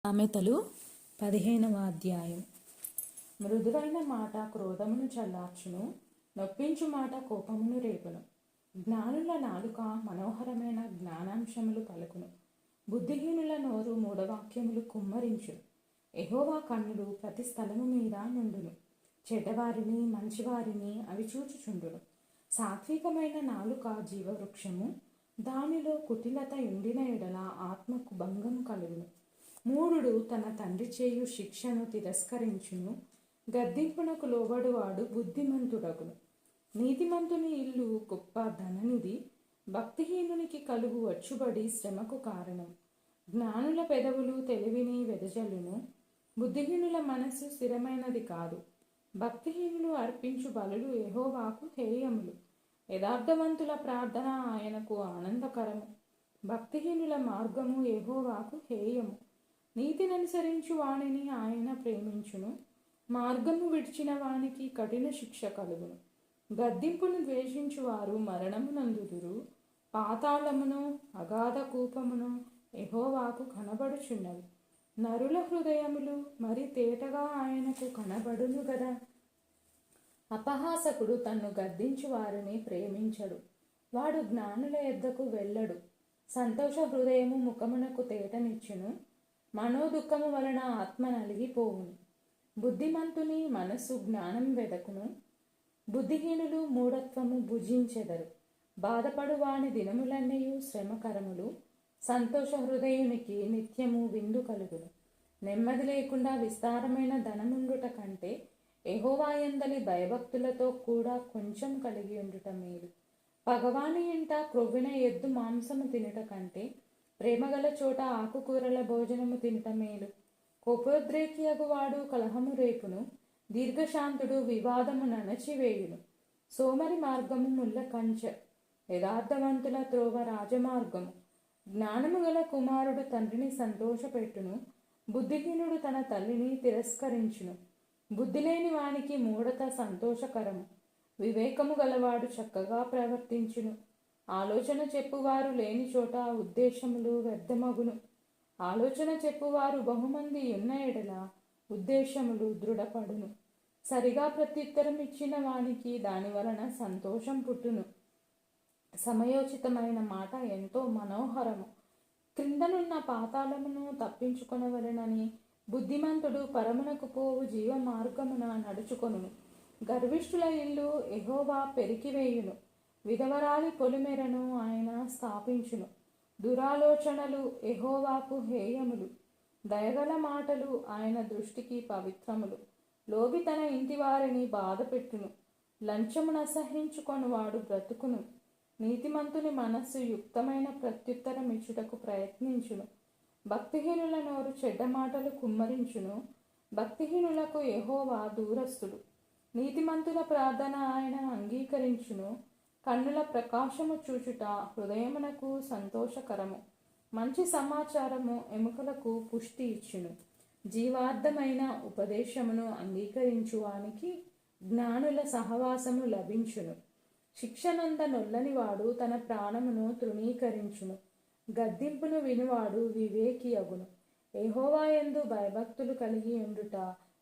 సామెతలు 15వ అధ్యాయం. మృదువైన మాట క్రోధమును చల్లార్చును, నొప్పించు మాట కోపమును రేపును. జ్ఞానుల నాలుక మనోహరమైన జ్ఞానాంశములు పలుకును, బుద్ధిహీనుల నోరు మూఢవాక్యములు కుమ్మరించును. యెహోవా కన్నులు ప్రతి స్థలము మీద నుండును, చెడ్డవారిని మంచివారిని అవి చూచుచుండును. సాత్వికమైన నాలుక జీవవృక్షము, దానిలో కుటిలత ఉండిన ఎడల ఆత్మకు భంగం కలుగును. మూఢుడు తన తండ్రి చేయు శిక్షను తిరస్కరించును, గద్దింపునకు లోబడువాడు బుద్ధిమంతుడగును. నీతిమంతుని ఇల్లు గొప్ప ధననిధి, భక్తిహీనునికి కలుగు వచ్చుబడి శ్రమకు కారణం. జ్ఞానుల పెదవులు తెలివిని వెదజల్లును, బుద్ధిహీనుల మనస్సు స్థిరమైనది కాదు. భక్తిహీనులు అర్పించు బలులు యెహోవాకు హేయములు, యథార్థవంతుల ప్రార్థన ఆయనకు ఆనందకరము. భక్తిహీనుల మార్గము యెహోవాకు హేయము, నీతిననుసరించు వానిని ఆయన ప్రేమించును. మార్గము విడిచిన వానికి కఠిన శిక్ష కలుగును. గద్దింపును ద్వేషించు వారు మరణమునందుదురు. పాతాళమును అగాధ కూపమును యెహోవాకు కనబడుచున్నవి. నరుల హృదయములు మరి తేటగా ఆయనకు కనబడును గదా. అపహాసకుడు తన్ను గద్దించు వారిని ప్రేమించడు, వాడు జ్ఞానుల యొద్దకు వెళ్ళడు. సంతోష హృదయము ముఖమునకు తేటనిచ్చును, మనోదుఃఖము వలన ఆత్మ నలిగిపోవును. బుద్ధిమంతుని మనస్సు జ్ఞానం వెదకును, బుద్ధిహీనులు మూఢత్వము భుజించెదరు. బాధపడు వాని దినములన్నయు శ్రమకరములు, సంతోష హృదయునికి నిత్యము విందు కలుగును. నెమ్మది లేకుండా విస్తారమైన ధనముండుట కంటే యెహోవా యందలి భయభక్తులతో కూడా కొంచెం కలిగి ఉండుట మేలు. పగవాని ఇంట క్రొవ్విన ఎద్దు మాంసము తినుట కంటే ప్రేమగల చోట ఆకుకూరల భోజనము తినుట మేలు. కోపోద్రేకియగువాడు కలహము రేపును, దీర్ఘశాంతుడు వివాదము నణచివేయును. సోమరి మార్గము ముళ్ళ కంచె, యథార్థవంతుల త్రోవ రాజమార్గము. జ్ఞానము గల కుమారుడు తండ్రిని సంతోషపెట్టును, బుద్ధిహీనుడు తన తల్లిని తిరస్కరించును. బుద్ధిలేని వానికి మూఢత సంతోషకరము, వివేకము గలవాడు చక్కగా ప్రవర్తించును. ఆలోచన చెప్పువారు లేని చోట ఉద్దేశములు వ్యర్థమగును. ఆలోచన చెప్పువారు బహుమంది ఉన్న ఎడల ఉద్దేశములు దృఢపడును. సరిగా ప్రత్యుత్తరం ఇచ్చిన వానికి దాని వలన సంతోషం పుట్టును. సమయోచితమైన మాట ఎంతో మనోహరము, క్రిందనున్న పాతాళమును తప్పించుకొనవలెనని బుద్ధిమంతుడు పరమునకు పోవు జీవ మార్గమున నడుచుకొనును. గర్విష్ఠుల ఇల్లు యెహోవా పెరికివేయును, విధవరాలి పొలిమెరను ఆయన స్థాపించును. దురాలోచనలు యెహోవాకు హేయములు, దయగల మాటలు ఆయన దృష్టికి పవిత్రములు. లోబి తన ఇంటి వారిని బాధపెట్టును, లంచమును అసహ్యించుకొని వాడు బ్రతుకును. నీతిమంతుని మనస్సు యుక్తమైన ప్రత్యుత్తరం ఇచ్చుటకు ప్రయత్నించును, భక్తిహీనుల నోరు చెడ్డ మాటలు కుమ్మరించును. భక్తిహీనులకు యెహోవా దూరస్తుడు, నీతిమంతుల ప్రార్థన ఆయన అంగీకరించును. కన్నుల ప్రకాశము చూచుట హృదయమునకు సంతోషకరము, మంచి సమాచారము ఎముకలకు పుష్టి ఇచ్చును. జీవార్థమైన ఉపదేశమును అంగీకరించు వానికి జ్ఞానుల సహవాసము లభించును. శిక్షనంద నొల్లని వాడు తన ప్రాణమును తృణీకరించును, గద్దింపును వినువాడు వివేకి అగును. యెహోవా యందు భయభక్తులు కలిగి ఉండుట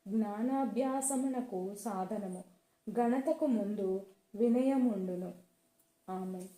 జ్ఞానాభ్యాసమునకు సాధనము, ఘనతకు ముందు వినయముండును. ఆమేన్.